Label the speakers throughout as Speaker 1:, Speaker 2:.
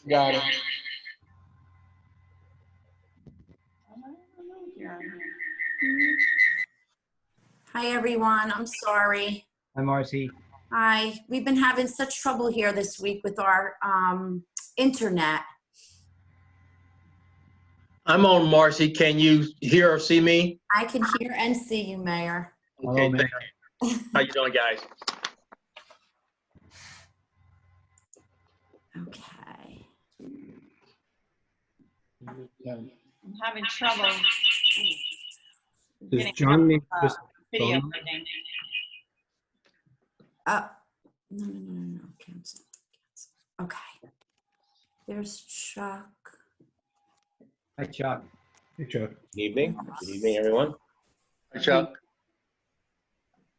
Speaker 1: Got it.
Speaker 2: Hi, everyone. I'm sorry.
Speaker 3: Hi, Marcy.
Speaker 2: Hi. We've been having such trouble here this week with our internet.
Speaker 4: I'm on, Marcy. Can you hear or see me?
Speaker 2: I can hear and see you, Mayor.
Speaker 4: Okay,
Speaker 3: Hello,
Speaker 4: thank you. How you doing, guys?
Speaker 2: Okay.
Speaker 5: I'm having trouble
Speaker 6: Does
Speaker 5: getting
Speaker 6: John need this
Speaker 5: video
Speaker 6: phone?
Speaker 5: working.
Speaker 2: No. Cancel. Okay. There's Chuck.
Speaker 3: Hi, Chuck.
Speaker 6: Hey, Chuck.
Speaker 4: Good evening. Good evening, everyone.
Speaker 1: Hi, Chuck.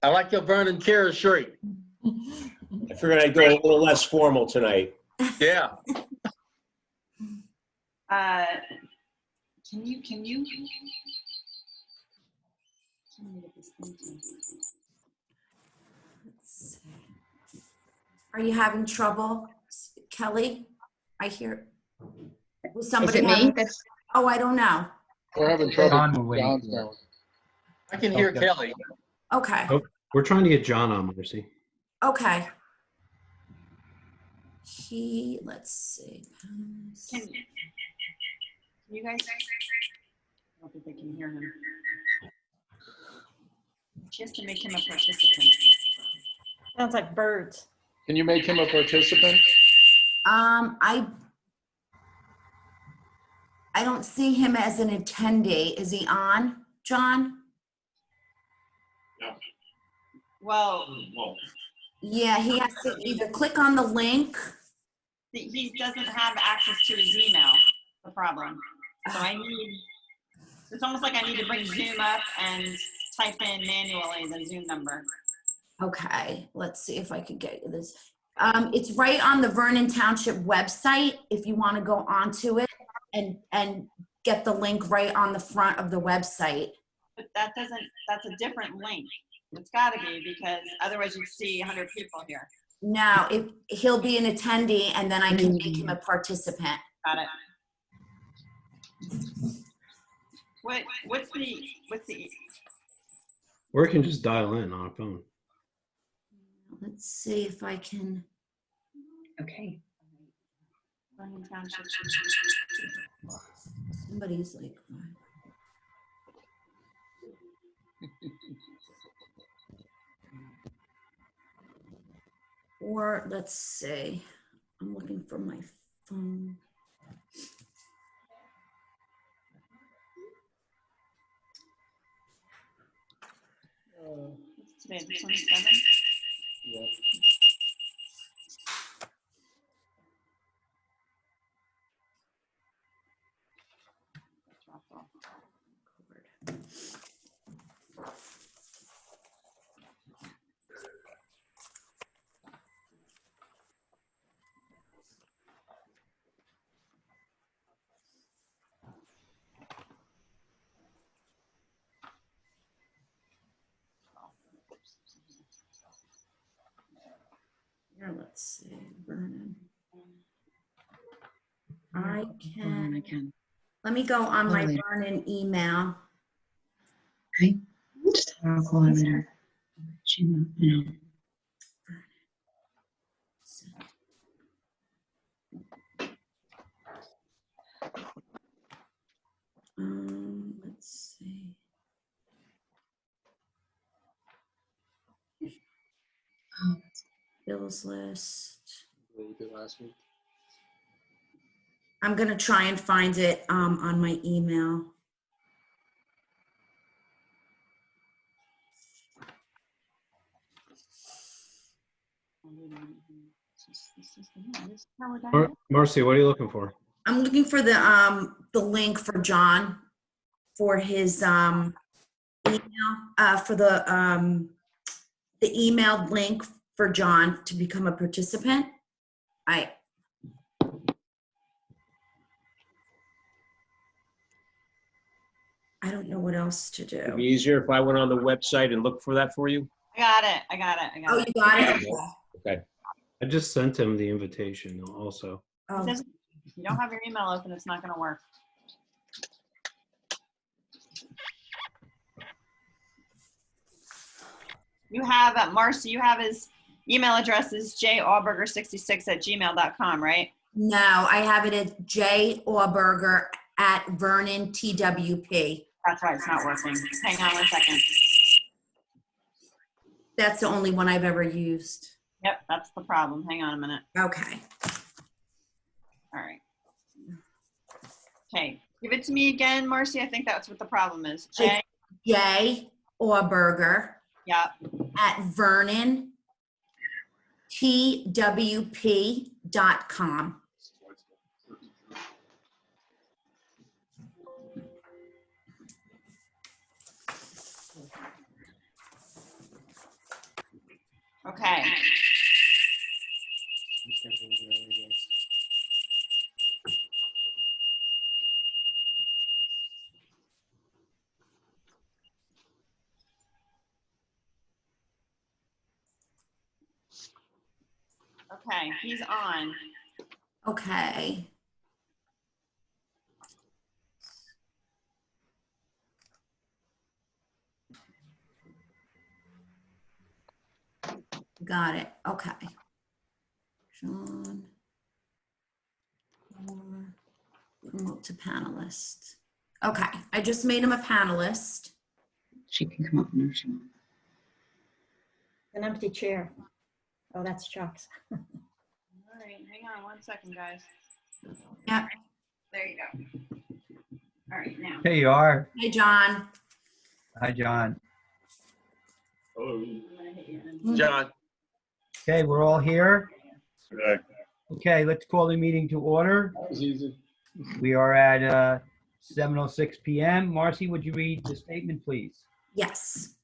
Speaker 4: I like your Vernon Township shirt.
Speaker 7: I figured I'd go a little less formal tonight.
Speaker 4: Yeah.
Speaker 5: Can you tell me what this thing is?
Speaker 2: Let's see. Are you having trouble, Kelly? I hear. Was somebody
Speaker 8: Is it me?
Speaker 2: having-
Speaker 8: That's
Speaker 2: Oh, I don't know.
Speaker 1: We're having trouble.
Speaker 3: John, we're waiting.
Speaker 1: John's now.
Speaker 4: I can hear
Speaker 3: Okay.
Speaker 4: Kelly.
Speaker 2: Okay.
Speaker 6: Oh, we're trying to get John on, Marcy.
Speaker 2: Okay. Let's see.
Speaker 5: Can you guys? I don't think they can hear him. She has to make him a participant.
Speaker 9: Sounds like birds.
Speaker 1: Can you make him a participant?
Speaker 2: I don't see him as an attendee. Is he on, John?
Speaker 5: Well,
Speaker 2: Yeah, he has to either click on the link.
Speaker 5: he doesn't have access to his email. The problem. So it's almost like I need to bring Zoom up and type in manually the Zoom number.
Speaker 2: Okay, let's see if I could get you this. It's right on the Vernon Township website if you want to go onto it and get the link right on the front of the website.
Speaker 5: But that's a different link. It's gotta be, because otherwise you'd see 100 people here.
Speaker 2: Now, he'll be an attendee and then I can make him a participant.
Speaker 5: Got it. What's the,
Speaker 6: Or we can just dial in on a phone.
Speaker 2: Let's see if I can.
Speaker 8: okay.
Speaker 5: Vernon Township.
Speaker 2: Somebody's like, or let's see. I'm looking for my phone.
Speaker 5: What's today, the 27th?
Speaker 1: Yeah.
Speaker 2: Here, let's see, Vernon. I
Speaker 8: Hold on, I can.
Speaker 2: let me go on my
Speaker 8: Later.
Speaker 2: Vernon email.
Speaker 8: Okay. Just I'll call her later. She won't, you know.
Speaker 2: Let's see.
Speaker 8: Oh,
Speaker 2: Bills list.
Speaker 1: What we did last week.
Speaker 2: I'm gonna try and find it on my email.
Speaker 6: Marcy, what are you looking for?
Speaker 2: I'm looking for the link for John for his email for the emailed link for John to become a participant. I don't know what else to
Speaker 7: It'd
Speaker 2: do.
Speaker 7: be easier if I went on the website and looked for that for you.
Speaker 5: I got it.
Speaker 2: Oh, you got it?
Speaker 7: Okay.
Speaker 6: I just sent him the invitation also.
Speaker 2: Oh,
Speaker 5: If you don't have your email open, it's not gonna work. You have, Marcy, you have his email address is jauberger66@gmail.com, right?
Speaker 2: No, I have it at j.orberger@Vernon TWP.
Speaker 5: That's right, it's not working. Hang on 1 second.
Speaker 2: That's the only one I've ever used.
Speaker 5: Yep, that's the problem. Hang on a minute.
Speaker 2: Okay.
Speaker 5: All right. Okay, give it to me again, Marcy. I think that's what the problem is.
Speaker 2: j.orberger
Speaker 5: Yeah.
Speaker 2: @Vernon TWP.com.
Speaker 5: Okay. Okay, he's on.
Speaker 2: Okay. Got it. Okay. John. Promote to panelist. Okay, I just made him a panelist.
Speaker 8: She can come up whenever she wants.
Speaker 9: An empty chair. Oh, that's Chuck's.
Speaker 5: All right, hang on 1 second, guys.
Speaker 2: Yep.
Speaker 5: There you go. All right, now.
Speaker 3: There you are.
Speaker 2: Hey, John.
Speaker 3: Hi, John.
Speaker 5: I'm gonna hit you.
Speaker 4: John.
Speaker 3: Okay, we're all here. Okay, let's call the meeting to order.
Speaker 1: That was easy.
Speaker 3: We are at 7:06 p.m. Marcy, would you read the statement, please?
Speaker 2: Yes.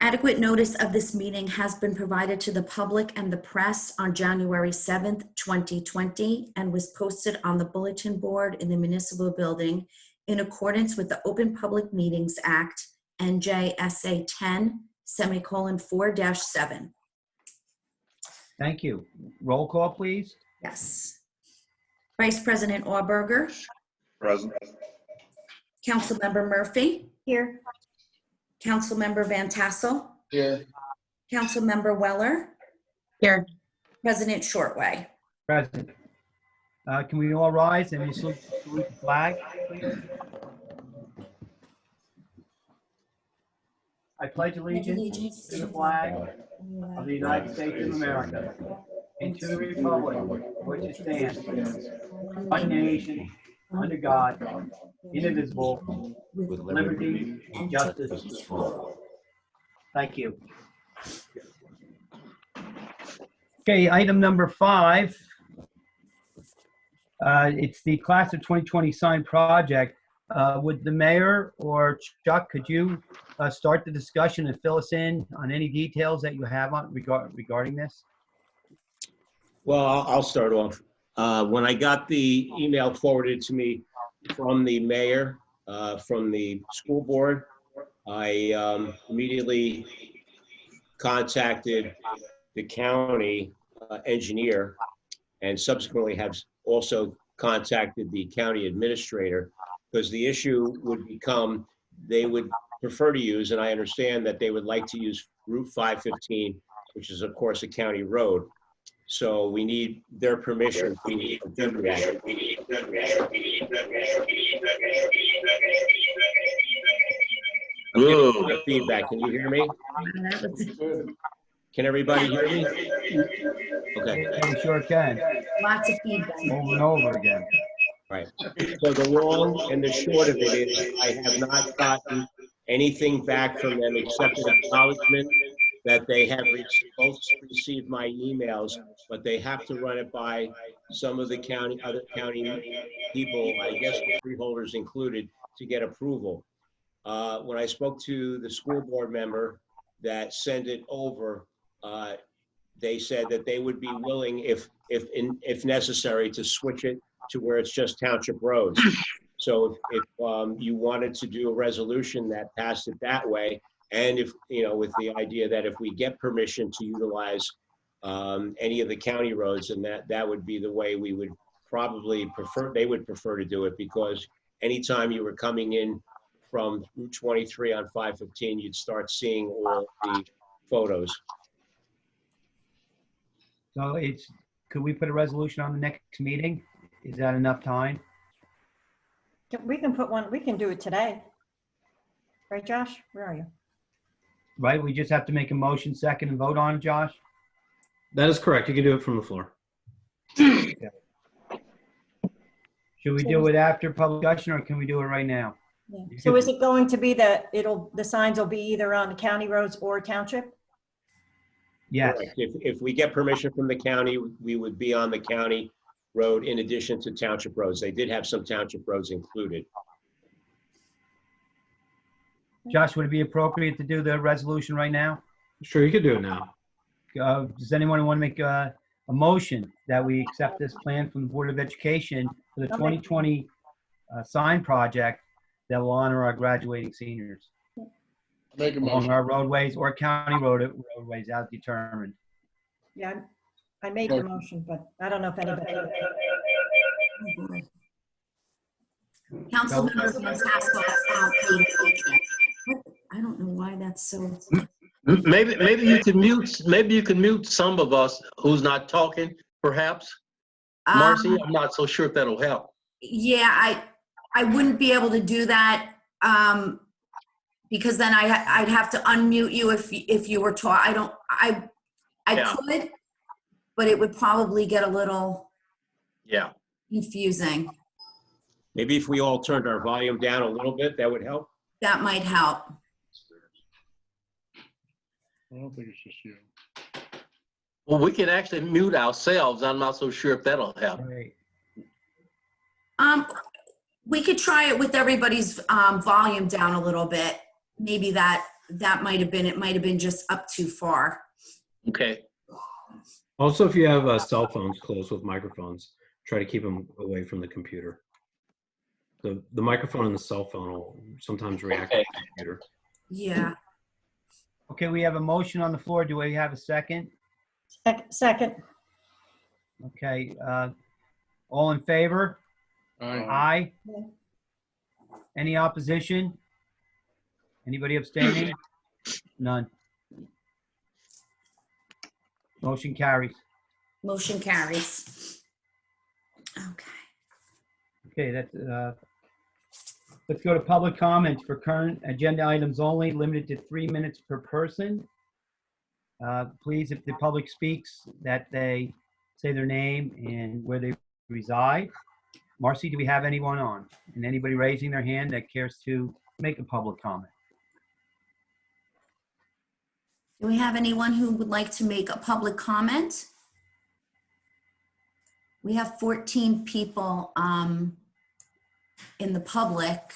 Speaker 2: Adequate notice of this meeting has been provided to the public and the press on January 7th, 2020, and was posted on the bulletin board in the municipal building in accordance with the Open Public Meetings Act, NJSA 10:4-7.
Speaker 3: Thank you. Roll call, please.
Speaker 2: Yes. Vice President Auberger,
Speaker 10: Present.
Speaker 2: Councilmember Murphy,
Speaker 9: Here.
Speaker 2: Councilmember Van Tassel,
Speaker 1: Yeah.
Speaker 2: Councilmember Weller,
Speaker 8: Here.
Speaker 2: President Shortway.
Speaker 3: Present. Can we all rise and we salute the flag, please? I pledge allegiance to the flag of the United States of America and to the republic for which it stands, one nation, under God, indivisible, with liberty and justice for all. Thank you. Okay, item number 5. It's the class of 2020 sign project. Would the mayor or Chuck, could you start the discussion and fill us in on any details that you have on regarding this?
Speaker 7: Well, I'll start off. When I got the email forwarded to me from the mayor, from the school board, I immediately contacted the county engineer and subsequently have also contacted the county administrator, because the issue would become they would prefer to use, and I understand that they would like to use Route 515, which is of course a county road. So we need their permission. We need to do that. I'm getting a lot of feedback. Can you hear me? Can everybody hear me? Okay.
Speaker 3: We sure can.
Speaker 2: Lots of feedback.
Speaker 3: Over and over again.
Speaker 7: Right. So the long and the short of it is I have not gotten anything back from them except an acknowledgement that they have both received my emails, but they have to run it by some of the other county people, I guess the freeholders included, to get approval. When I spoke to the school board member that sent it over, they said that they would be willing, if necessary, to switch it to where it's just township roads. So if you wanted to do a resolution that passed it that way, and if, with the idea that if we get permission to utilize any of the county roads, and that would be the way we would probably prefer, they would prefer to do it because anytime you were coming in from Route 23 on 515, you'd start seeing all the photos.
Speaker 3: So could we put a resolution on the next meeting? Is that enough time?
Speaker 9: We can put one, we can do it today. Right, Josh? Where are you?
Speaker 3: Right, we just have to make a motion second and vote on it, Josh?
Speaker 6: That is correct. You can do it from the floor.
Speaker 3: Should we do it after public discussion or can we do it right now?
Speaker 9: Yeah.
Speaker 3: You
Speaker 9: So
Speaker 3: could-
Speaker 9: is it going to be that the signs will be either on the county roads or township?
Speaker 3: Yes,
Speaker 7: Correct. If we get permission from the county, we would be on the county road in addition to township roads. They did have some township roads included.
Speaker 3: Josh, would it be appropriate to do the resolution right now?
Speaker 6: Sure, you could do it now.
Speaker 3: Does anyone want to make a motion that we accept this plan from the Board of Education for the 2020 sign project that will honor our graduating seniors
Speaker 1: Make a
Speaker 3: along
Speaker 1: motion.
Speaker 3: our roadways or county roadways as determined?
Speaker 9: Yeah, I made the motion, but I don't know if anybody.
Speaker 2: Councilmember Van Tassel, paid attention. I don't know why that's so.
Speaker 4: Maybe you can mute some of us who's not talking, perhaps. Marcy, I'm not so sure if that'll help.
Speaker 2: Yeah, I wouldn't be able to do that, because then I'd have to unmute you if you were I
Speaker 4: Yeah.
Speaker 2: could, but it would probably get a little
Speaker 4: Yeah.
Speaker 2: confusing.
Speaker 7: Maybe if we all turned our volume down a little bit, that would help.
Speaker 2: That might help.
Speaker 1: I don't think it's just you.
Speaker 4: Well, we can actually mute ourselves. I'm not so sure if that'll help.
Speaker 3: Right.
Speaker 2: We could try it with everybody's volume down a little bit. Maybe that might have been, it might have been just up too far.
Speaker 4: Okay.
Speaker 6: Also, if you have cell phones close with microphones, try to keep them away from the computer. The microphone and the cell phone will sometimes react to the computer.
Speaker 2: Yeah.
Speaker 3: Okay, we have a motion on the floor. Do we have a second?
Speaker 9: Second,
Speaker 3: Okay, all in favor?
Speaker 1: Aye.
Speaker 3: Aye.
Speaker 9: Yeah.
Speaker 3: Any opposition? Anybody abstaining? None. Motion carries.
Speaker 2: Motion carries. Okay.
Speaker 3: Okay, that's, let's go to public comments for current agenda items only, limited to 3 minutes per person. Please, if the public speaks, that they say their name and where they reside. Marcy, do we have anyone on? And anybody raising their hand that cares to make a public comment?
Speaker 2: Do we have anyone who would like to make a public comment? We have 14 people in the public.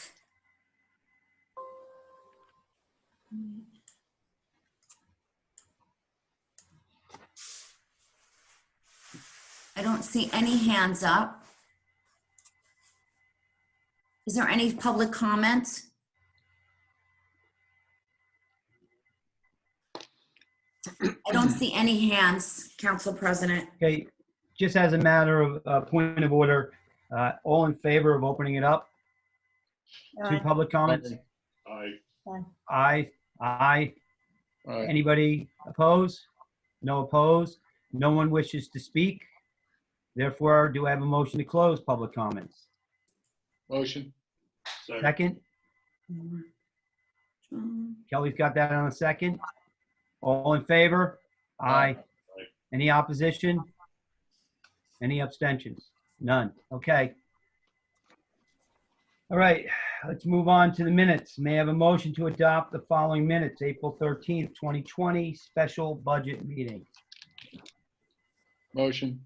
Speaker 2: I don't see any hands up. Is there any public comment? I don't see any hands, Council President.
Speaker 3: Okay, just as a matter of point of order, all in favor of opening it up to
Speaker 9: Aye.
Speaker 3: public comments?
Speaker 1: Aye.
Speaker 3: Aye. Aye.
Speaker 1: Aye.
Speaker 3: Anybody oppose? No oppose? No one wishes to speak? Therefore, do I have a motion to close public comments?
Speaker 1: Motion.
Speaker 3: Second? Kelly's got that on a second. All in favor? Aye. Any opposition? Any abstentions? None. Okay. All right, let's move on to the minutes. May I have a motion to adopt the following minutes? April 13th, 2020, special budget meeting.
Speaker 1: Motion.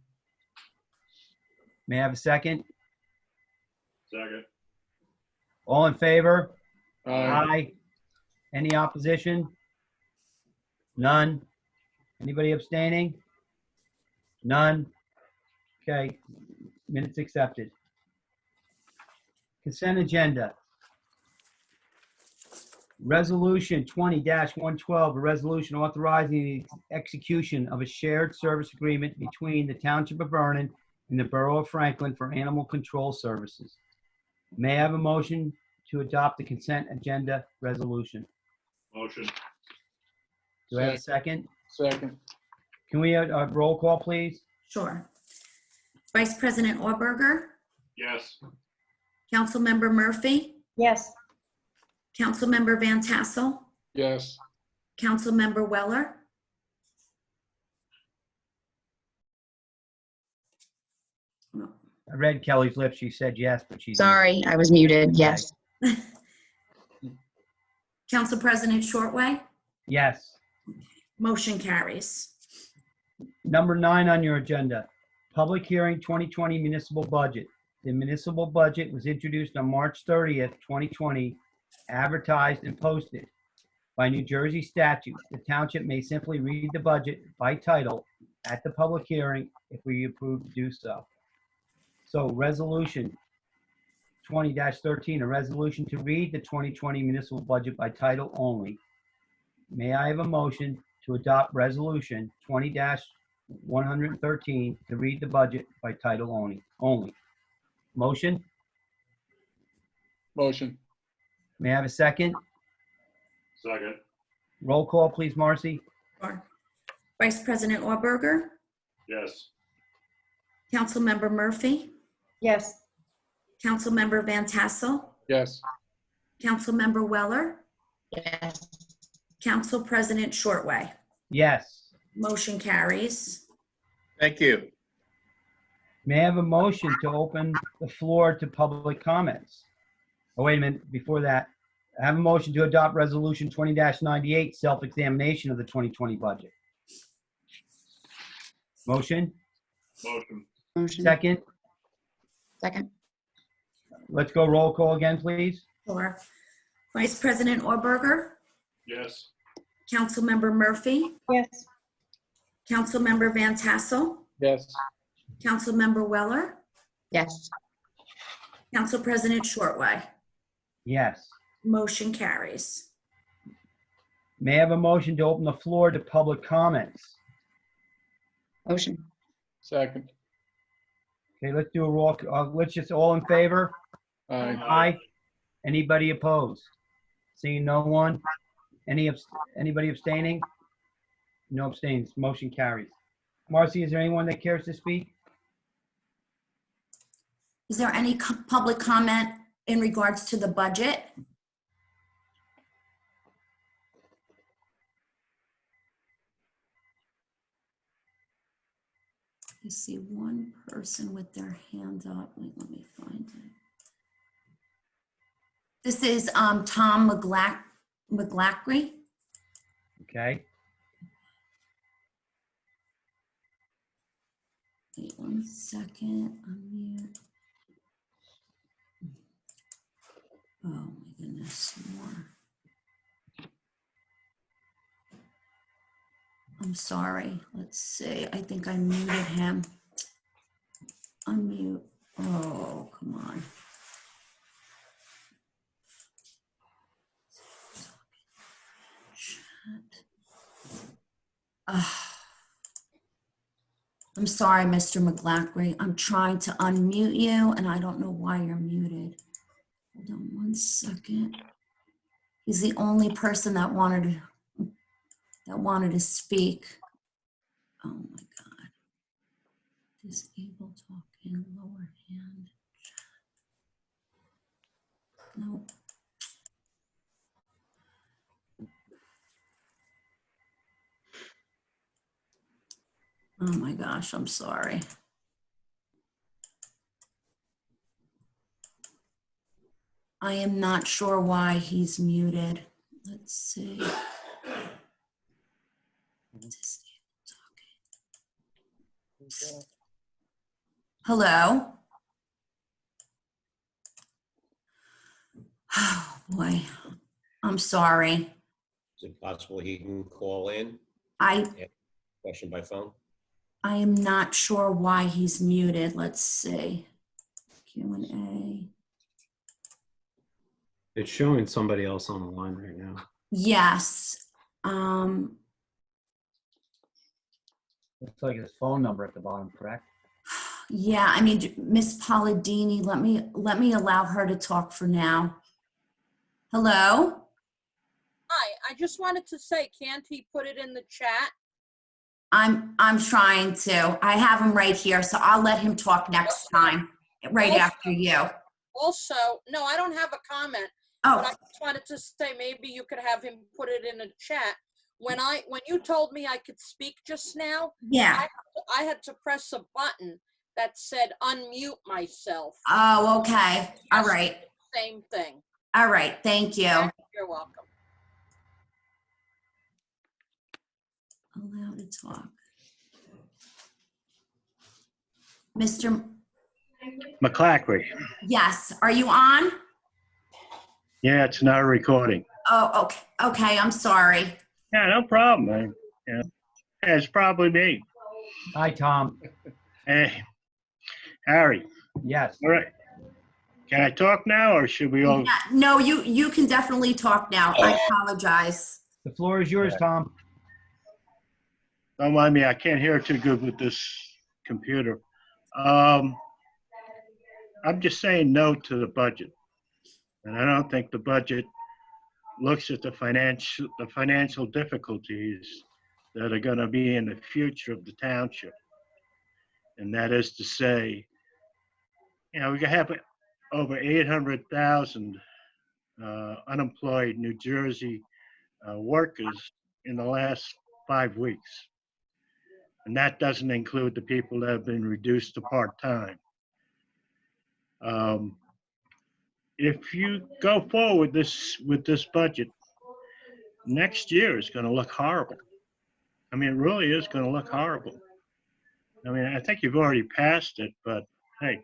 Speaker 3: May I have a second?
Speaker 1: Second.
Speaker 3: All in favor?
Speaker 1: Aye.
Speaker 3: Aye. Any opposition? None. Anybody abstaining? None. Okay, minutes accepted. Consent agenda. Resolution 20-112, a resolution authorizing the execution of a shared service agreement between the Township of Vernon in the Borough of Franklin for animal control services. May I have a motion to adopt the consent agenda resolution?
Speaker 1: Motion.
Speaker 3: Do I have a second?
Speaker 1: Second.
Speaker 3: Can we have a roll call, please?
Speaker 2: Sure. Vice President Auberger,
Speaker 1: Yes.
Speaker 2: Councilmember Murphy,
Speaker 9: Yes.
Speaker 2: Councilmember Van Tassel,
Speaker 1: Yes.
Speaker 2: Councilmember Weller,
Speaker 3: I read Kelly's lips. She said yes, but she's.
Speaker 8: Sorry, I was muted. Yes.
Speaker 2: Council President Shortway.
Speaker 3: Yes.
Speaker 2: Motion carries.
Speaker 3: Number 9 on your agenda, public hearing 2020 municipal budget. The municipal budget was introduced on March 30th, 2020, advertised and posted. By New Jersey statute, the township may simply read the budget by title at the public hearing if we approve to do so. So resolution 20-13, a resolution to read the 2020 municipal budget by title only. May I have a motion to adopt resolution 20-113 to read the budget by title only? Motion?
Speaker 1: Motion.
Speaker 3: May I have a second?
Speaker 1: Second.
Speaker 3: Roll call, please, Marcy.
Speaker 2: Sure. Vice President Auberger,
Speaker 1: Yes.
Speaker 2: Councilmember Murphy,
Speaker 9: Yes.
Speaker 2: Councilmember Van Tassel,
Speaker 1: Yes.
Speaker 2: Councilmember Weller,
Speaker 8: Yes.
Speaker 2: Council President Shortway.
Speaker 3: Yes.
Speaker 2: Motion carries.
Speaker 4: Thank you.
Speaker 3: May I have a motion to open the floor to public comments? Oh, wait a minute, before that, I have a motion to adopt resolution 20-98, self-examination of the 2020 budget. Motion?
Speaker 1: Motion.
Speaker 8: Motion.
Speaker 3: Second?
Speaker 8: Second.
Speaker 3: Let's go roll call again, please.
Speaker 2: Sure. Vice President Auberger,
Speaker 1: Yes.
Speaker 2: Councilmember Murphy,
Speaker 9: Yes.
Speaker 2: Councilmember Van Tassel,
Speaker 1: Yes.
Speaker 2: Councilmember Weller,
Speaker 8: Yes.
Speaker 2: Council President Shortway.
Speaker 3: Yes.
Speaker 2: Motion carries.
Speaker 3: May I have a motion to open the floor to public comments?
Speaker 8: Motion.
Speaker 1: Second.
Speaker 3: Okay, let's do a roll, let's just, all in favor?
Speaker 1: Aye.
Speaker 3: Aye. Anybody opposed? Seeing no one? Anybody abstaining? No abstains. Motion carries. Marcy, is there anyone that cares to speak?
Speaker 2: Is there any public comment in regards to the budget? I see one person with their hand up. Wait, let me find it. This is Tom McGlackery.
Speaker 3: Okay.
Speaker 2: Wait 1 second. Unmute. Oh my goodness, more. I'm sorry. Let's see. I think I muted him. Unmute. Oh, come on. Chat. I'm sorry, Mr. McGlackery. I'm trying to unmute you, and I don't know why you're muted. Hold on 1 second. He's the only person that wanted to speak. Oh my God. Disable talking, lower hand. Nope. Oh my gosh, I'm sorry. I am not sure why he's muted. Let's see. Hello? Oh boy, I'm sorry.
Speaker 7: Is it possible he can call in? Question by phone?
Speaker 2: I am not sure why he's muted. Let's see. Q&A.
Speaker 6: It's showing somebody else on the line right now.
Speaker 2: Yes.
Speaker 3: Looks like his phone number at the bottom, correct?
Speaker 2: Yeah, I mean, Miss Polidini, let me allow her to talk for now. Hello?
Speaker 10: Hi, I just wanted to say, can't he put it in the chat?
Speaker 2: I'm trying to. I have him right here, so I'll let him talk next time, right after you.
Speaker 10: Also, no, I don't have a comment, but I
Speaker 2: Oh,
Speaker 10: just wanted to say maybe you could have him put it in a chat. When you told me I could speak just now,
Speaker 2: yeah.
Speaker 10: I had to press a button that said unmute myself.
Speaker 2: Oh, okay. All right.
Speaker 10: Same thing.
Speaker 2: All right. Thank you.
Speaker 10: You're welcome.
Speaker 2: Allow to talk. Mr.
Speaker 11: McClackery.
Speaker 2: Yes. Are you on?
Speaker 11: Yeah, it's not a recording.
Speaker 2: Oh, okay. Okay. I'm sorry.
Speaker 11: Yeah, no problem, man. Yeah, it's probably me.
Speaker 3: Hi, Tom.
Speaker 11: Hey, Harry.
Speaker 3: Yes.
Speaker 11: All right. Can I talk now, or should we all?
Speaker 2: Yeah, no, you can definitely talk now. I apologize.
Speaker 3: The floor is yours, Tom.
Speaker 11: Don't mind me. I can't hear too good with this computer. I'm just saying no to the budget, and I don't think the budget looks at the financial difficulties that are going to be in the future of the township. And that is to say, we have over 800,000 unemployed New Jersey workers in the last 5 weeks. And that doesn't include the people that have been reduced to part-time. If you go forward with this budget, next year is going to look horrible. I mean, it really is going to look horrible. I mean, I think you've already passed it, but hey,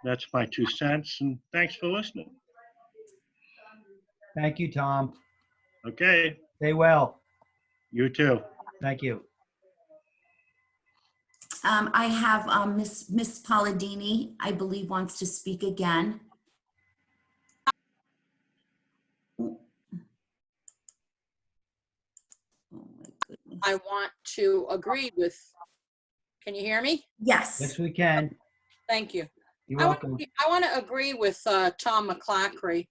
Speaker 11: that's my 2 cents, and thanks for listening.
Speaker 3: Thank you, Tom.
Speaker 11: Okay,
Speaker 3: Stay well.
Speaker 11: you too.
Speaker 3: Thank you.
Speaker 2: I have Miss Polidini, I believe, wants to speak again. Oh my goodness.
Speaker 10: I want to agree with, can you hear me?
Speaker 2: Yes.
Speaker 3: Yes, we can.
Speaker 10: Thank you.
Speaker 3: You're
Speaker 10: I
Speaker 3: welcome.
Speaker 10: want to agree with Tom McClackery.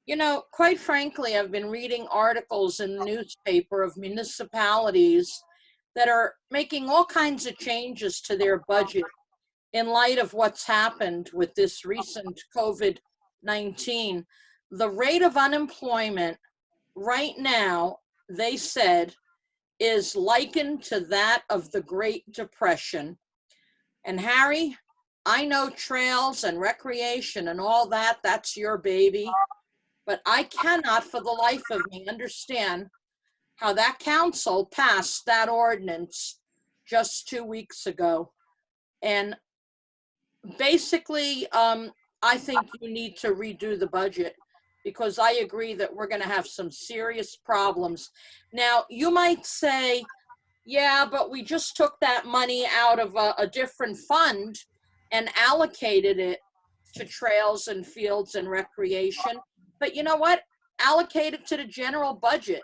Speaker 10: You know, quite frankly, I've been reading articles in the newspaper of municipalities that are making all kinds of changes to their budget in light of what's happened with this recent COVID-19. The rate of unemployment right now, they said, is likened to that of the Great Depression. And Harry, I know trails and recreation and all that, that's your baby. But I cannot for the life of me understand how that council passed that ordinance just 2 weeks ago. And basically, I think you need to redo the budget because I agree that we're going to have some serious problems. Now, you might say, yeah, but we just took that money out of a different fund and allocated it to trails and fields and recreation. But you know what? Allocate it to the general budget.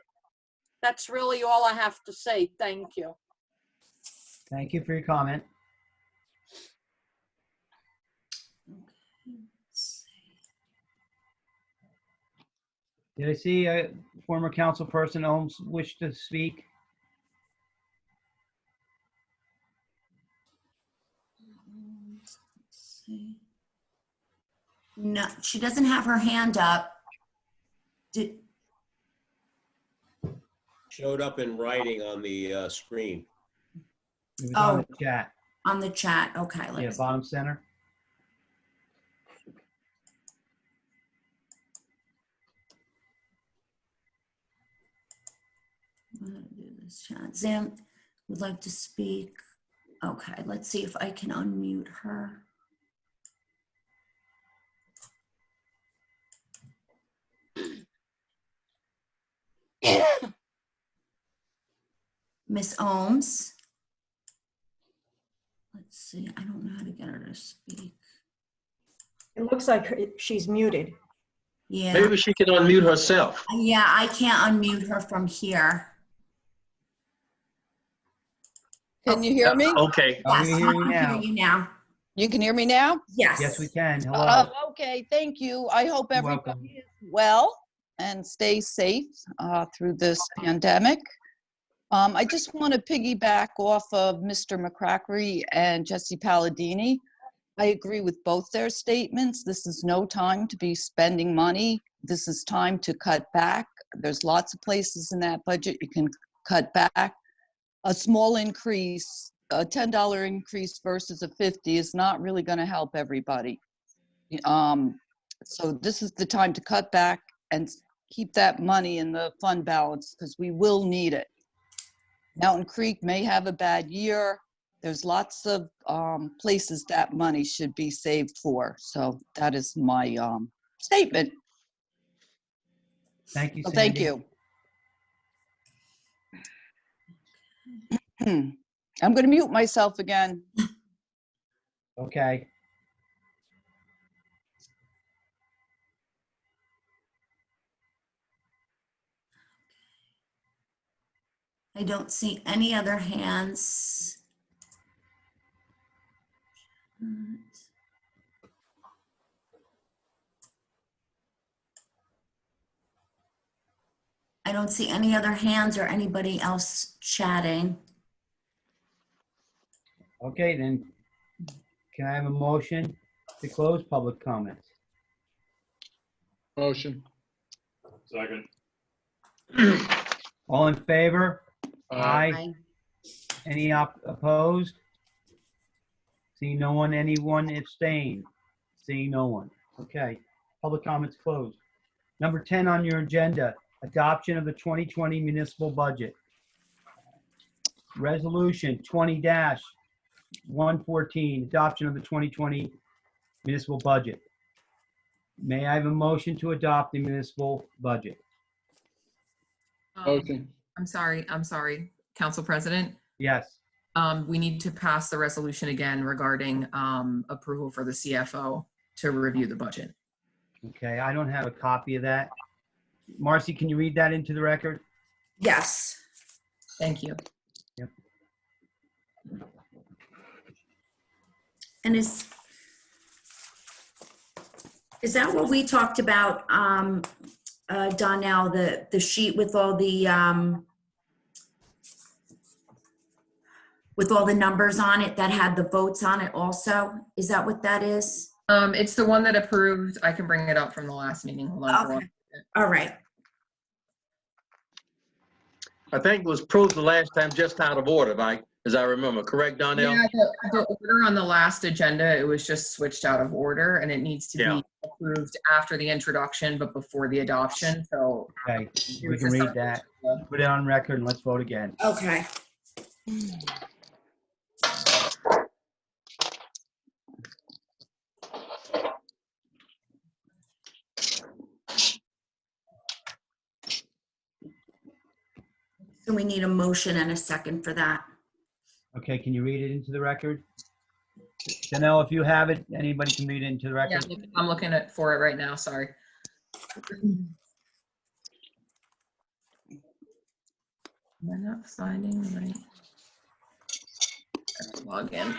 Speaker 10: That's really all I have to say. Thank you.
Speaker 3: Thank you for your comment. Did I see a former council person Ohms wish to speak?
Speaker 2: No, she doesn't have her hand up.
Speaker 7: Showed up in writing on the screen.
Speaker 3: It was on
Speaker 2: Oh.
Speaker 3: the chat.
Speaker 2: On the chat. Okay.
Speaker 3: Yeah,
Speaker 2: Let's.
Speaker 3: bottom center.
Speaker 2: I'm gonna do this chat. Zam would like to speak. Okay, let's see if I can unmute her. Miss Ohms. Let's see. I don't know how to get her to speak.
Speaker 9: It looks like she's muted.
Speaker 2: Yeah.
Speaker 4: Maybe she can unmute herself.
Speaker 2: Yeah, I can't unmute her from here.
Speaker 12: Can you hear me?
Speaker 4: Okay.
Speaker 3: Oh,
Speaker 2: Yes,
Speaker 3: we
Speaker 2: I
Speaker 3: hear you
Speaker 2: can hear
Speaker 3: now.
Speaker 2: you now.
Speaker 12: You can hear me now?
Speaker 2: Yes.
Speaker 3: Yes, we can. Hello.
Speaker 12: Okay, thank you. I hope
Speaker 3: You're welcome.
Speaker 12: everybody is well and stay safe through this pandemic. I just want to piggyback off of Mr. McCrackery and Jesse Palladini. I agree with both their statements. This is no time to be spending money. This is time to cut back. There's lots of places in that budget you can cut back. A small increase, a $10 increase versus a 50 is not really going to help everybody. So this is the time to cut back and keep that money in the fund balance because we will need it. Mountain Creek may have a bad year. There's lots of places that money should be saved for. So that is my statement.
Speaker 3: Thank you,
Speaker 12: So
Speaker 3: Sandy.
Speaker 12: thank you. I'm going to mute myself again.
Speaker 3: Okay.
Speaker 2: I don't see any other hands. I don't see any other hands or anybody else chatting.
Speaker 3: Okay, then can I have a motion to close public comments?
Speaker 1: Motion. Second.
Speaker 3: All in favor? Aye.
Speaker 2: Aye.
Speaker 3: Any opposed? Seeing no one, anyone abstain? Seeing no one. Okay, public comments closed. Number 10 on your agenda, adoption of the 2020 municipal budget. Resolution 20-114, adoption of the 2020 municipal budget. May I have a motion to adopt the municipal budget?
Speaker 1: Motion.
Speaker 13: I'm sorry, Council President.
Speaker 3: Yes.
Speaker 13: We need to pass the resolution again regarding approval for the CFO to review the budget.
Speaker 3: Okay, I don't have a copy of that. Marcy, can you read that into the record?
Speaker 2: Yes.
Speaker 13: Thank you.
Speaker 3: Yep.
Speaker 2: And is that what we talked about, Donnell, the sheet with all the numbers on it that had the votes on it also? Is that what that is?
Speaker 13: It's the one that approved. I can bring it up from the last meeting. Hold on for
Speaker 2: Okay. All right.
Speaker 4: I think it was approved the last time just out of order, Mike, as I remember. Correct, Donnell?
Speaker 13: Yeah, the order on the last agenda, it was just switched out of order and it needs to be approved after the introduction, but before the adoption. So
Speaker 3: Okay, we can read that. Put it on record and let's vote again.
Speaker 2: Okay. So we need a motion and a second for that.
Speaker 3: Okay, can you read it into the record? Janelle, if you have it, anybody can read it into the
Speaker 13: yeah,
Speaker 3: record?
Speaker 13: I'm looking for it right now. Sorry. Am I not finding the right? I have to log in.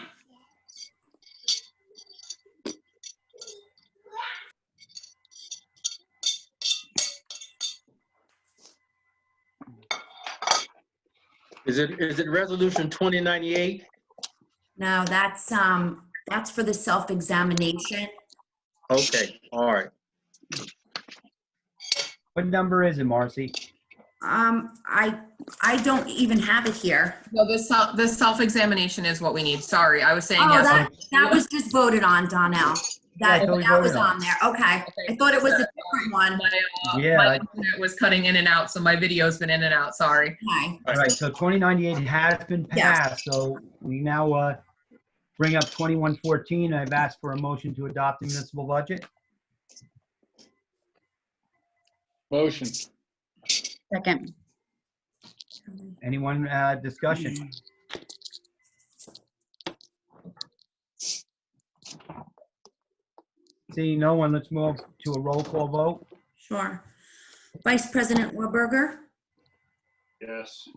Speaker 4: Is it resolution 2098?
Speaker 2: No, that's for the self-examination.
Speaker 4: Okay, all right.
Speaker 3: What number is it, Marcy?
Speaker 2: I don't even have it here.
Speaker 13: No, the self-examination is what we need. Sorry, I was saying
Speaker 2: Oh,
Speaker 13: yes.
Speaker 2: that was just voted on, Donnell. That
Speaker 3: Yeah,
Speaker 2: that was
Speaker 3: voted on.
Speaker 2: on there. Okay. I thought it was a different one.
Speaker 13: My internet was cutting in and out, so my video's been in and out. Sorry.
Speaker 2: Okay.
Speaker 3: All right, so 2098 has been passed, so we now bring up 2114. I've asked for a motion to adopt the municipal budget.
Speaker 1: Motion.
Speaker 8: Second.
Speaker 3: Anyone discussion? Seeing no one, let's move to a roll call vote.
Speaker 2: Sure. Vice President Warburger,
Speaker 1: Yes.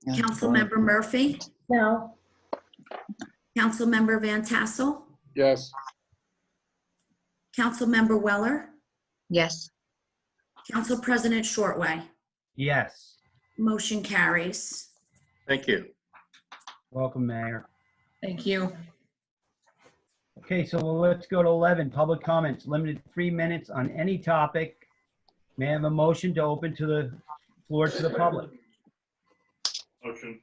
Speaker 2: Councilmember Murphy,
Speaker 9: No.
Speaker 2: Councilmember Van Tassel,
Speaker 1: Yes.
Speaker 2: Councilmember Weller,
Speaker 8: Yes.
Speaker 2: Council President Shortway.
Speaker 3: Yes.
Speaker 2: Motion carries.
Speaker 4: Thank you.
Speaker 3: Welcome, Mayor.
Speaker 13: Thank you.
Speaker 3: Okay, so let's go to 11, public comments, limited 3 minutes on any topic. May I have a motion to open to the floor to the public?
Speaker 1: Motion.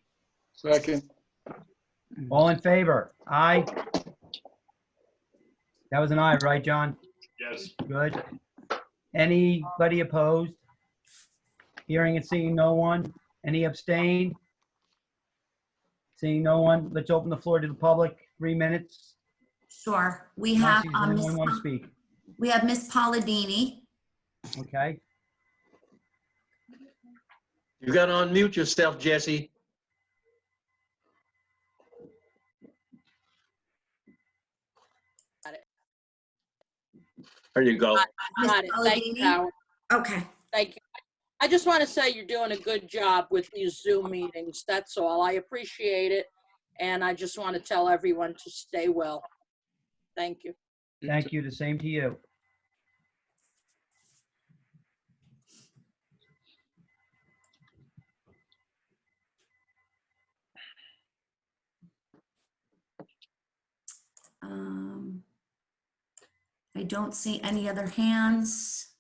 Speaker 1: Second.
Speaker 3: All in favor? Aye. That was an aye, right, John?
Speaker 1: Yes.
Speaker 3: Good. Anybody opposed? Hearing and seeing no one? Any abstain? Seeing no one, let's open the floor to the public, 3 minutes.
Speaker 2: Sure. We have,
Speaker 3: Marcy, does anyone want to speak?
Speaker 2: we have Miss Palladini.
Speaker 3: Okay,
Speaker 4: You got to unmute yourself, Jesse. There you go.
Speaker 2: Miss
Speaker 10: Got it. Thank you,
Speaker 2: Palladini?
Speaker 10: Howard.
Speaker 2: Okay.
Speaker 10: Thank you. I just want to say you're doing a good job with these Zoom meetings. That's all. I appreciate it. And I just want to tell everyone to stay well. Thank you.
Speaker 3: thank you, the same to you.
Speaker 2: I don't see any other hands.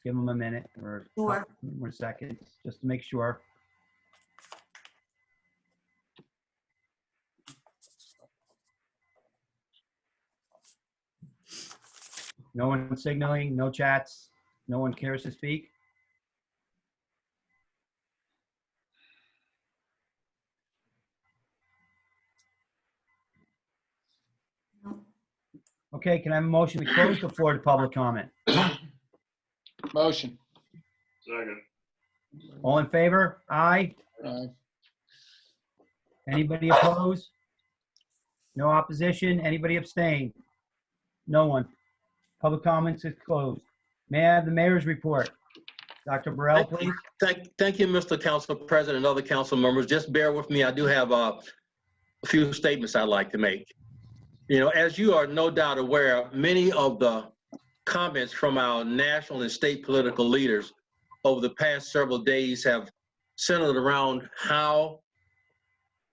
Speaker 3: Give them a minute or a
Speaker 2: Sure.
Speaker 3: couple more seconds, just to make sure. No one signaling, no chats, no one cares to speak? Okay, can I have a motion to close the floor to public comment?
Speaker 1: Motion. Second.
Speaker 3: All in favor? Aye.
Speaker 1: Aye.
Speaker 3: Anybody opposed? No opposition? Anybody abstain? No one. Public comments is closed. May I have the mayor's report? Dr. Burrell, please.
Speaker 4: Thank you, Mr. Council President and other council members. Just bear with me. I do have a few statements I'd like to make. You know, as you are no doubt aware, many of the comments from our national and state political leaders over the past several days have centered around how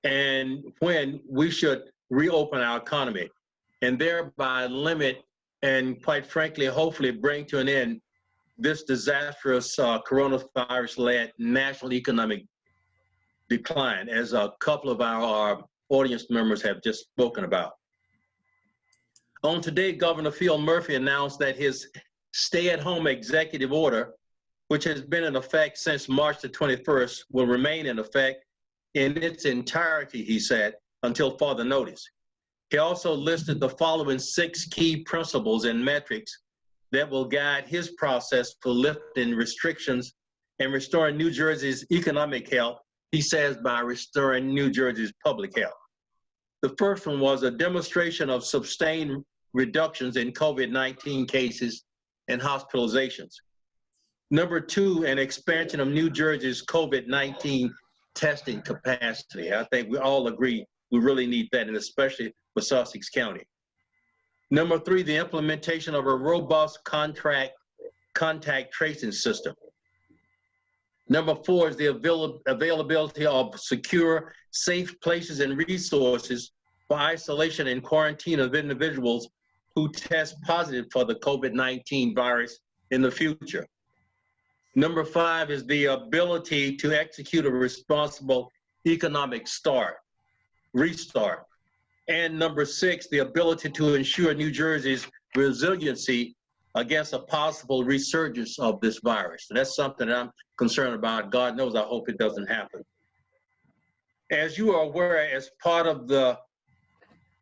Speaker 4: and when we should reopen our economy and thereby limit and, quite frankly, hopefully bring to an end this disastrous coronavirus-led national economic decline, as a couple of our audience members have just spoken about. On today, Governor Phil Murphy announced that his stay-at-home executive order, which has been in effect since March the 21st, will remain in effect in its entirety, he said, until further notice. He also listed the following 6 key principles and metrics that will guide his process for lifting restrictions and restoring New Jersey's economic health, he says, by restoring New Jersey's public health. The first one was a demonstration of sustained reductions in COVID-19 cases and hospitalizations. Number 2, an expansion of New Jersey's COVID-19 testing capacity. I think we all agree we really need that, and especially for Sussex County. Number 3, the implementation of a robust contact tracing system. Number 4 is the availability of secure, safe places and resources for isolation and quarantine of individuals who test positive for the COVID-19 virus in the future. Number 5 is the ability to execute a responsible economic restart. And number 6, the ability to ensure New Jersey's resiliency against a possible resurgence of this virus. And that's something that I'm concerned about. God knows, I hope it doesn't happen. As you are aware, as part of the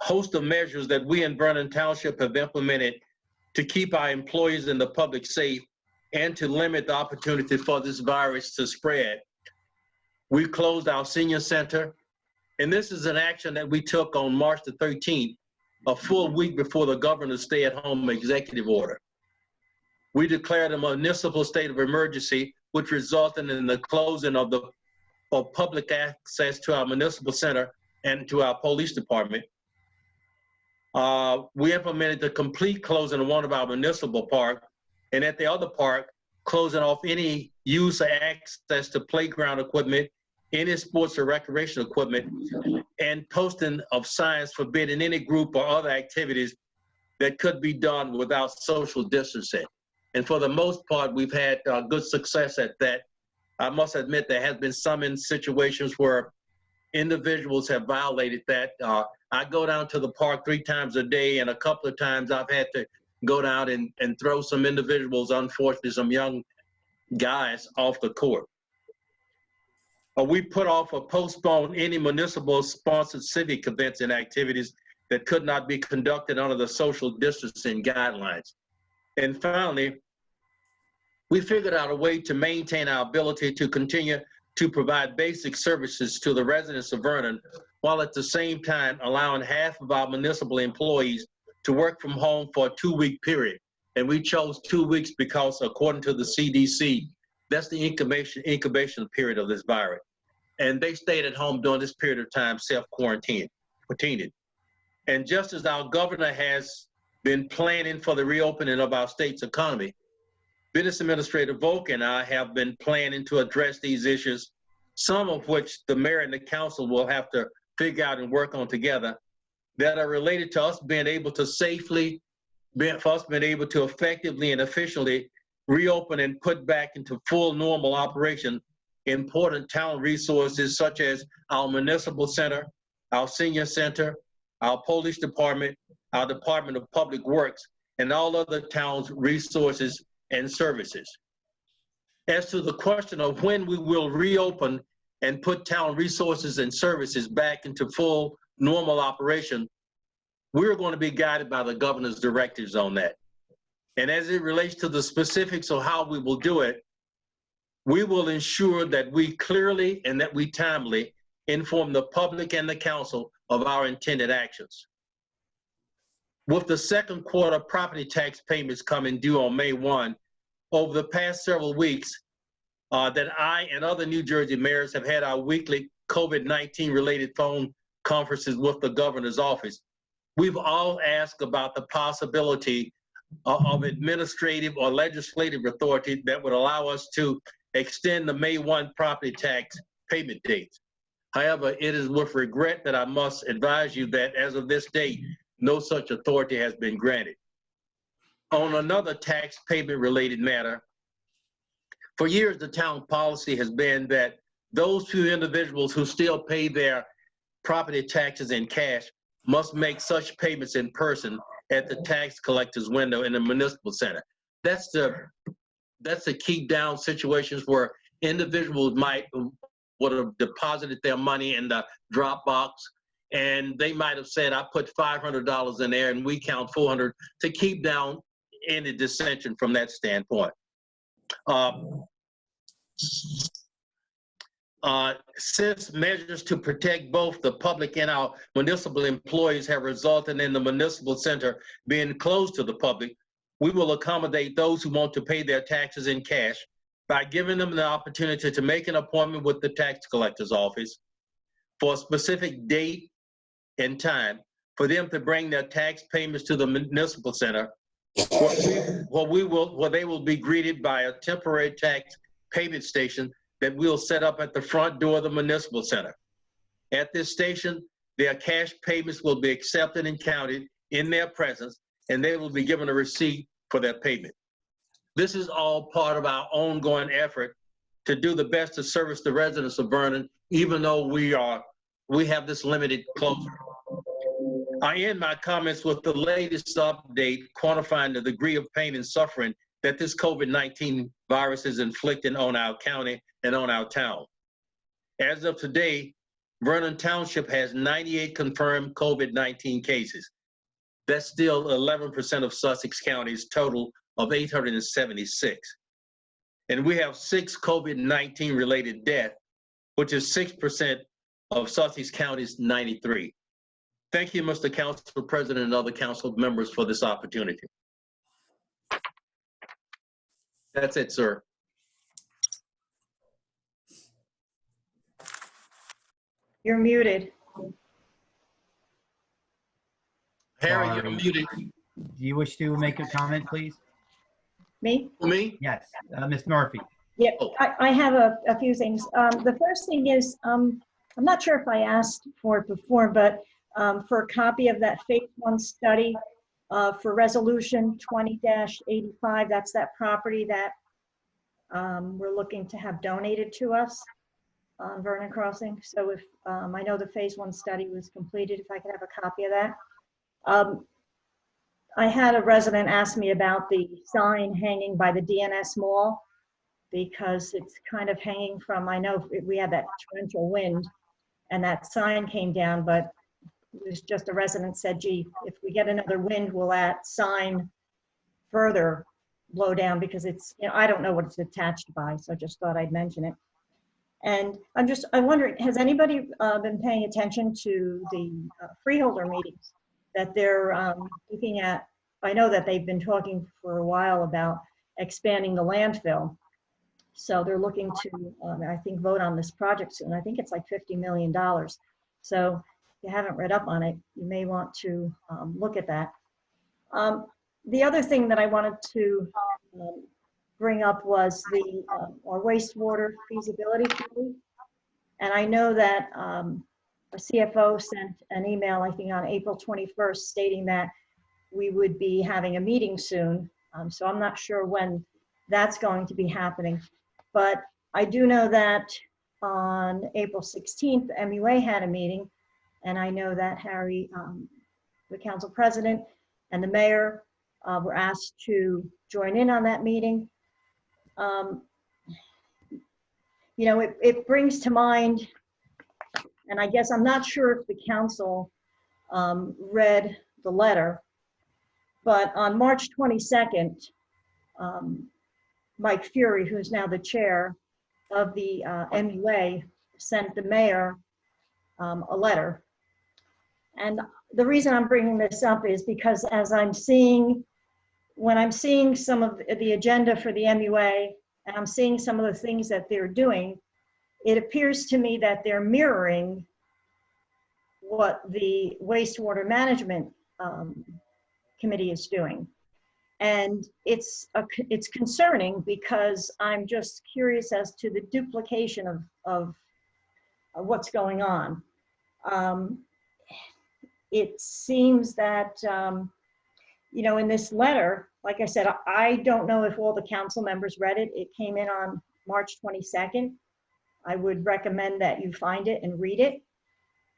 Speaker 4: host of measures that we in Vernon Township have implemented to keep our employees and the public safe and to limit the opportunity for this virus to spread, we closed our senior center. And this is an action that we took on March the 13th, a full week before the governor's stay-at-home executive order. We declared a municipal state of emergency, which resulted in the closing of public access to our municipal center and to our police department. We implemented the complete closing of one of our municipal parks, and at the other park, closing off any use or access to playground equipment, any sports or recreation equipment, and posting of signs forbidding any group or other activities that could be done without social distancing. And for the most part, we've had good success at that. I must admit there has been some in situations where individuals have violated that. I go down to the park 3 times a day, and a couple of times I've had to go down and throw some individuals, unfortunately, some young guys off the court. We put off or postponed any municipal sponsored civic events and activities that could not be conducted under the social distancing guidelines. And finally, we figured out a way to maintain our ability to continue to provide basic services to the residents of Vernon, while at the same time allowing half of our municipal employees to work from home for a 2-week period. And we chose 2 weeks because, according to the CDC, that's the incubation period of this virus. And they stayed at home during this period of time, self-quarantined. And just as our governor has been planning for the reopening of our state's economy, Business Administrator Volk and I have been planning to address these issues, some of which the mayor and the council will have to figure out and work on together, that are related to us being able to safely, for us being able to effectively and efficiently reopen and put back into full normal operation important town resources such as our municipal center, our senior center, our police department, our Department of Public Works, and all other towns' resources and services. As to the question of when we will reopen and put town resources and services back into full normal operation, we're going to be guided by the governor's directives on that. And as it relates to the specifics of how we will do it, we will ensure that we clearly and that we timely inform the public and the council of our intended actions. With the second quarter property tax payments coming due on May 1, over the past several weeks, that I and other New Jersey mayors have had our weekly COVID-19 related phone conferences with the governor's office. We've all asked about the possibility of administrative or legislative authority that would allow us to extend the May 1 property tax payment dates. However, it is with regret that I must advise you that as of this date, no such authority has been granted. On another tax payment related matter, for years the town policy has been that those few individuals who still pay their property taxes in cash must make such payments in person at the tax collector's window in the municipal center. That's to keep down situations where individuals would have deposited their money in the drop box, and they might have said, I put $500 in there and we count 400, to keep down any dissension from that standpoint. Since measures to protect both the public and our municipal employees have resulted in the municipal center being closed to the public, we will accommodate those who want to pay their taxes in cash by giving them the opportunity to make an appointment with the tax collector's office for a specific date and time for them to bring their tax payments to the municipal center, where they will be greeted by a temporary tax payment station that we'll set up at the front door of the municipal center. At this station, their cash payments will be accepted and counted in their presence, and they will be given a receipt for their payment. This is all part of our ongoing effort to do the best to service the residents of Vernon, even though we have this limited closure. I end my comments with the latest update quantifying the degree of pain and suffering that this COVID-19 virus is inflicting on our county and on our town. As of today, Vernon Township has 98 confirmed COVID-19 cases. That's still 11% of Sussex County's total of 876. And we have 6 COVID-19 related deaths, which is 6% of Sussex County's 93. Thank you, Mr. Council President and other council members, for this opportunity. That's it, sir.
Speaker 9: You're muted.
Speaker 4: Harry, you're
Speaker 3: Sorry.
Speaker 4: muted.
Speaker 3: Do you wish to make a comment, please?
Speaker 9: Me?
Speaker 4: Me?
Speaker 3: Yes, Ms. Murphy.
Speaker 9: Yep,
Speaker 4: Oh.
Speaker 9: I have a few things. The first thing is, I'm not sure if I asked for it before, but for a copy of that Phase 1 study for Resolution 20-85, that's that property that we're looking to have donated to us on Vernon Crossing. So if, I know the Phase 1 study was completed, if I could have a copy of that. I had a resident ask me about the sign hanging by the DNS Mall, because it's kind of hanging from, I know we had that torrential wind and that sign came down, but it was just a resident said, gee, if we get another wind, will that sign further blow down? Because it's, you know, I don't know what it's attached by, so I just thought I'd mention it. And I'm wondering, has anybody been paying attention to the freeholder meetings that they're looking at? I know that they've been talking for a while about expanding the landfill. So they're looking to, I think, vote on this project soon. I think it's like $50 million. So if you haven't read up on it, you may want to look at that. The other thing that I wanted to bring up was our wastewater feasibility study. And I know that our CFO sent an email, I think on April 21st, stating that we would be having a meeting soon. So I'm not sure when that's going to be happening. But I do know that on April 16th, MUA had a meeting, and I know that Harry, the council president, and the mayor were asked to join in on that meeting. You know, it brings to mind, and I guess I'm not sure if the council read the letter, but on March 22nd, Mike Fury, who's now the chair of the MUA, sent the mayor a letter. And the reason I'm bringing this up is because as I'm seeing, when I'm seeing some of the agenda for the MUA, and I'm seeing some of the things that they're doing, it appears to me that they're mirroring what the wastewater management committee is doing. And it's concerning because I'm just curious as to the duplication of what's going on. It seems that, you know, in this letter, like I said, I don't know if all the council members read it. It came in on March 22nd. I would recommend that you find it and read it.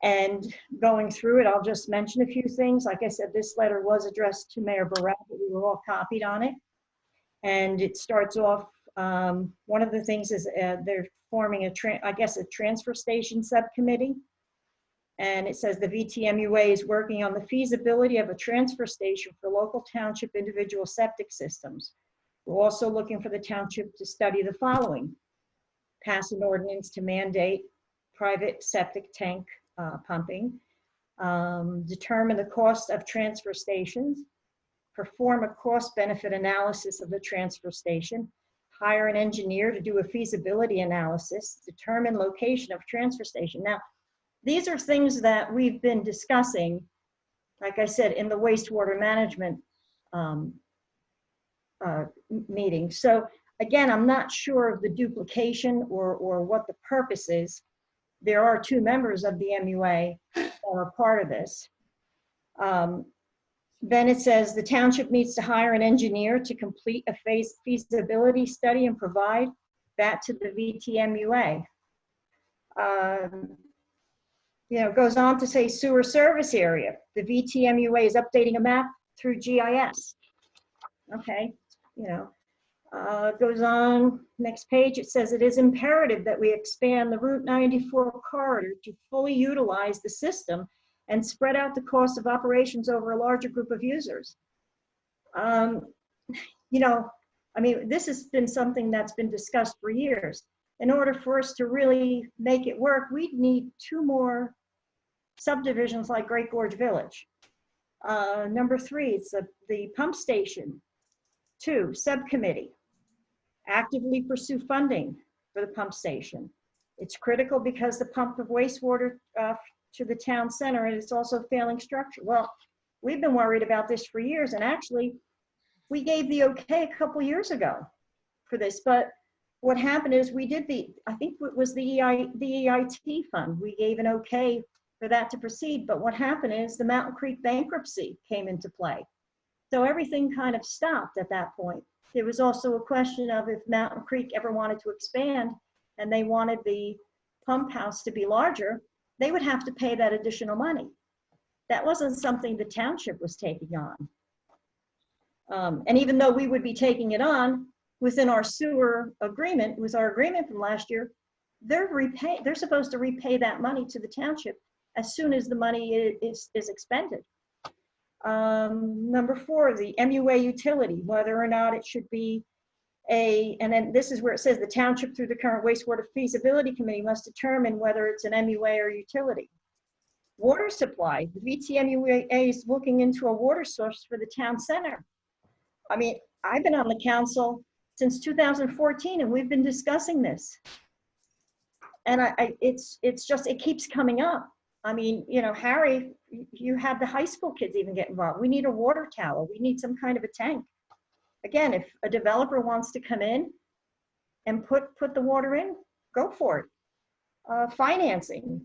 Speaker 9: And going through it, I'll just mention a few things. Like I said, this letter was addressed to Mayor Burrell, but we were all copied on it. And it starts off, one of the things is they're forming a transfer station subcommittee. And it says the VTMUA is working on the feasibility of a transfer station for local township individual septic systems. We're also looking for the township to study the following: pass an ordinance to mandate private septic tank pumping, determine the cost of transfer stations, perform a cost-benefit analysis of the transfer station, hire an engineer to do a feasibility analysis, determine location of transfer station. Now, these are things that we've been discussing, like I said, in the wastewater management meeting. So again, I'm not sure of the duplication or what the purpose is. There are two members of the MUA that are part of this. Then it says the township needs to hire an engineer to complete a feasibility study and provide that to the VTMUA. You know, it goes on to say sewer service area. The VTMUA is updating a map through GIS. Okay, you know, it goes on, next page, it says it is imperative that we expand the Route 94 corridor to fully utilize the system and spread out the cost of operations over a larger group of users. You know, I mean, this has been something that's been discussed for years. In order for us to really make it work, we'd need 2 more subdivisions like Great Gorge Village. Number 3, it's the pump station. 2, subcommittee. Actively pursue funding for the pump station. It's critical because the pump of wastewater to the town center, and it's also failing structure. Well, We've been worried about this for years, and actually, we gave the okay a couple years ago for this, but what happened is we did I think it was the EIT fund. We gave an okay for that to proceed, but what happened is the Mountain Creek bankruptcy came into play. So everything kind of stopped at that point. There was also a question of if Mountain Creek ever wanted to expand and they wanted the pump house to be larger, they would have to pay that additional money. That wasn't something the township was taking on. And even though we would be taking it on within our sewer agreement, was our agreement from last year, they're supposed to repay that money to the township as soon as the money is expended. Number 4, the MUA utility, whether or not it should be and then this is where it says the township through the current wastewater feasibility committee must determine whether it's an MUA or utility. Water supply, the VTMUA is looking into a water source for the town center. I mean, I've been on the council since 2014 and we've been discussing this. And it's just, it keeps coming up. I mean, you know, Harry, you have the high school kids even get involved. We need a water tower. We need some kind of a tank. Again, if a developer wants to come in and put the water in, go for it. Financing.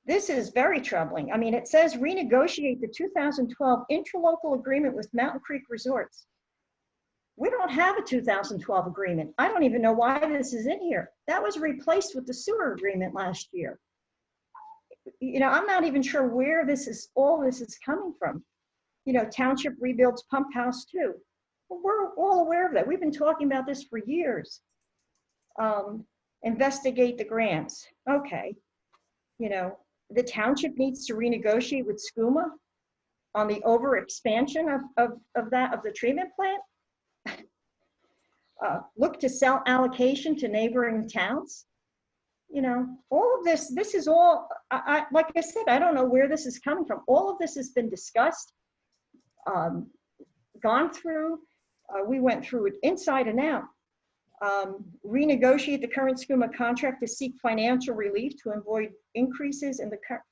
Speaker 9: This is very troubling. I mean, it says renegotiate the 2012 interlocal agreement with Mountain Creek Resorts. We don't have a 2012 agreement. I don't even know why this is in here. That was replaced with the sewer agreement last year. You know, I'm not even sure where all this is coming from. You know, township rebuilds pump house too. Well, we're all aware of that. We've been talking about this for years. Investigate the grants. Okay. You know, the township needs to renegotiate with SCUMA on the over expansion of the treatment plant. Look to sell allocation to neighboring towns. You know, all of this is all, like I said, I don't know where this is coming from. All of this has been discussed, gone through. We went through it inside and out. Renegotiate the current SCUMA contract to seek financial relief to avoid increases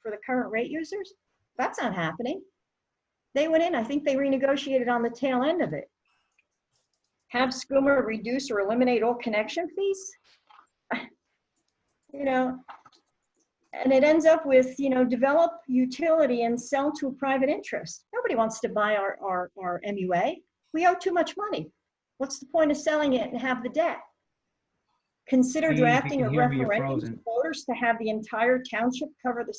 Speaker 9: for the current rate users. That's not happening. They went in, I think they renegotiated on the tail end of it. Have SCUMA reduce or eliminate all connection fees. You know, and it ends up with, you know, develop utility and sell to a private interest. Nobody wants to buy our MUA. We owe too much money. What's the point of selling it and have the debt? Consider drafting a referendum to voters to have the entire township cover the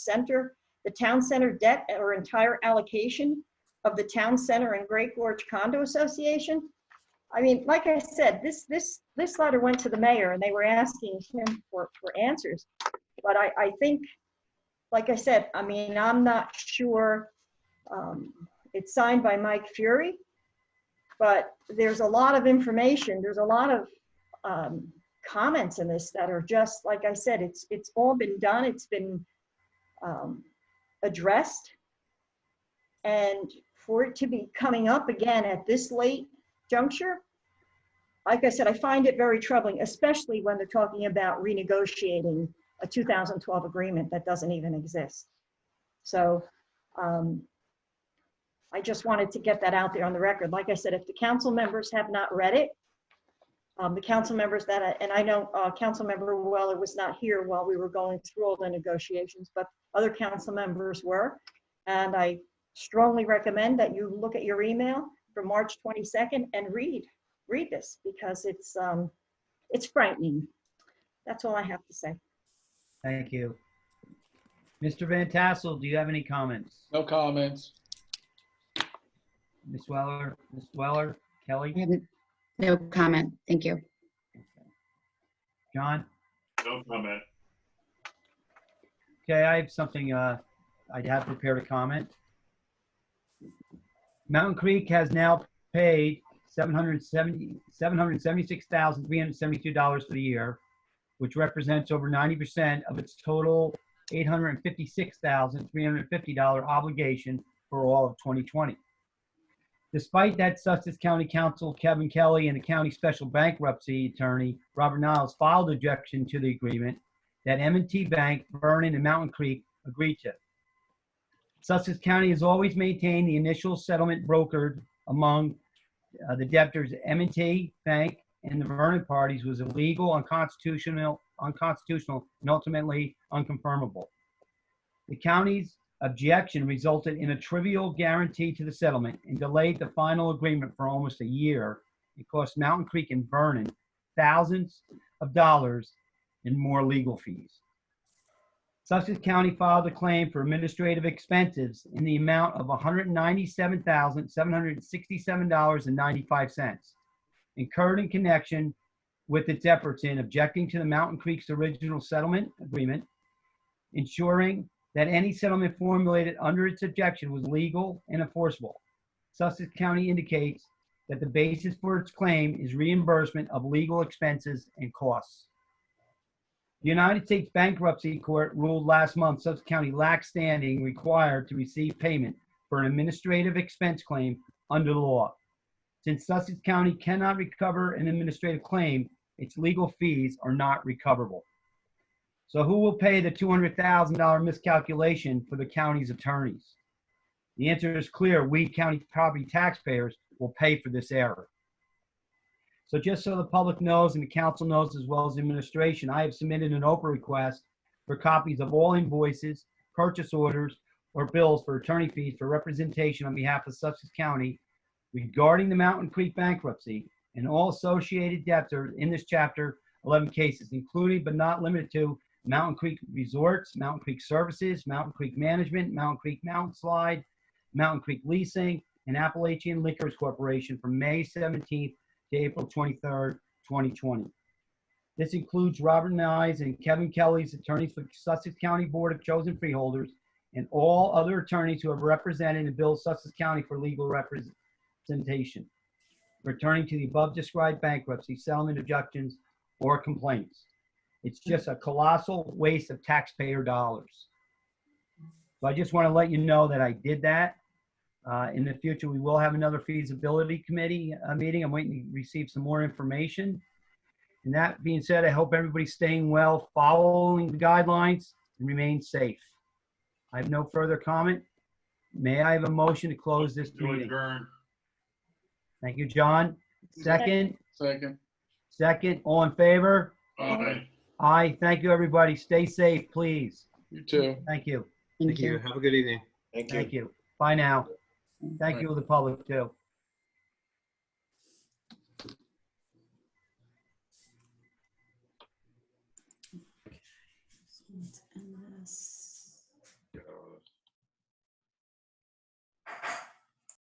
Speaker 9: town center debt or entire allocation of the town center and Great Gorge Condo Association. I mean, like I said, this letter went to the mayor and they were asking him for answers. But I think, like I said, I mean, I'm not sure. It's signed by Mike Fury, but there's a lot of information. There's a lot of comments in this that are just, like I said, it's all been done. It's been addressed. And for it to be coming up again at this late juncture, like I said, I find it very troubling, especially when they're talking about renegotiating a 2012 agreement that doesn't even exist. So I just wanted to get that out there on the record. Like I said, if the council members have not read it, the council members and I know Councilmember Weller was not here while we were going through all the negotiations, but other council members were. And I strongly recommend that you look at your email from March 22nd and read this, because it's frightening. That's all I have to say.
Speaker 3: Thank you. Mr. Van Tassel, do you have any comments?
Speaker 1: No comments.
Speaker 3: Ms. Weller, Kelly?
Speaker 8: I have no comment. Thank you.
Speaker 3: John?
Speaker 1: No comment.
Speaker 3: Okay, I have something I have prepared a comment. Mountain Creek has now paid $776,372 for the year, which represents over 90% of its total $856,350 obligation for all of 2020. Despite that, Sussex County Counsel Kevin Kelly and the county special bankruptcy attorney Robert Niles filed objection to the agreement that M&T Bank, Vernon, and Mountain Creek agreed to. Sussex County has always maintained the initial settlement brokered among the debtors M&T Bank and the Vernon parties was illegal, unconstitutional, and ultimately unconfirmable. The county's objection resulted in a trivial guarantee to the settlement and delayed the final agreement for almost a year. It cost Mountain Creek and Vernon thousands of dollars in more legal fees. Sussex County filed a claim for administrative expenses in the amount of $197,767.95, incurred in connection with its efforts in objecting to the Mountain Creek's original settlement agreement, ensuring that any settlement formulated under its objection was legal and enforceable. Sussex County indicates that the basis for its claim is reimbursement of legal expenses and costs. The United States Bankruptcy Court ruled last month Sussex County lacks standing required to receive payment for an administrative expense claim under the law. Since Sussex County cannot recover an administrative claim, its legal fees are not recoverable. So who will pay the $200,000 miscalculation for the county's attorneys? The answer is clear. We county property taxpayers will pay for this error. So just so the public knows and the council knows as well as the administration, I have submitted an Oprah request for copies of all invoices, purchase orders, or bills for attorney fees for representation on behalf of Sussex County regarding the Mountain Creek bankruptcy and all associated debtors in this Chapter 11 cases, including but not limited to Mountain Creek Resorts, Mountain Creek Services, Mountain Creek Management, Mountain Creek Mountain Slide, Mountain Creek Leasing, and Appalachian Liquors Corporation from May 17th to April 23rd, 2020. This includes Robert Nyes and Kevin Kelly's attorneys for Sussex County Board of Chosen Freeholders and all other attorneys who have represented and billed Sussex County for legal representation, returning to the above described bankruptcy, settlement objections, or complaints. It's just a colossal waste of taxpayer dollars. So I just want to let you know that I did that. In the future, we will have another feasibility committee meeting. I'm waiting to receive some more information. And that being said, I hope everybody's staying well, following the guidelines, and remain safe. I have no further comment. May I have a motion to close this meeting? Thank you, John. Second?
Speaker 1: Second.
Speaker 3: Second. All in favor?
Speaker 1: Aye.
Speaker 3: Aye. Thank you, everybody. Stay safe, please.
Speaker 1: You too.
Speaker 3: Thank you.
Speaker 6: Thank you. Have a good evening.
Speaker 7: Thank you.
Speaker 3: Thank you. Bye now. Thank you to the public, too.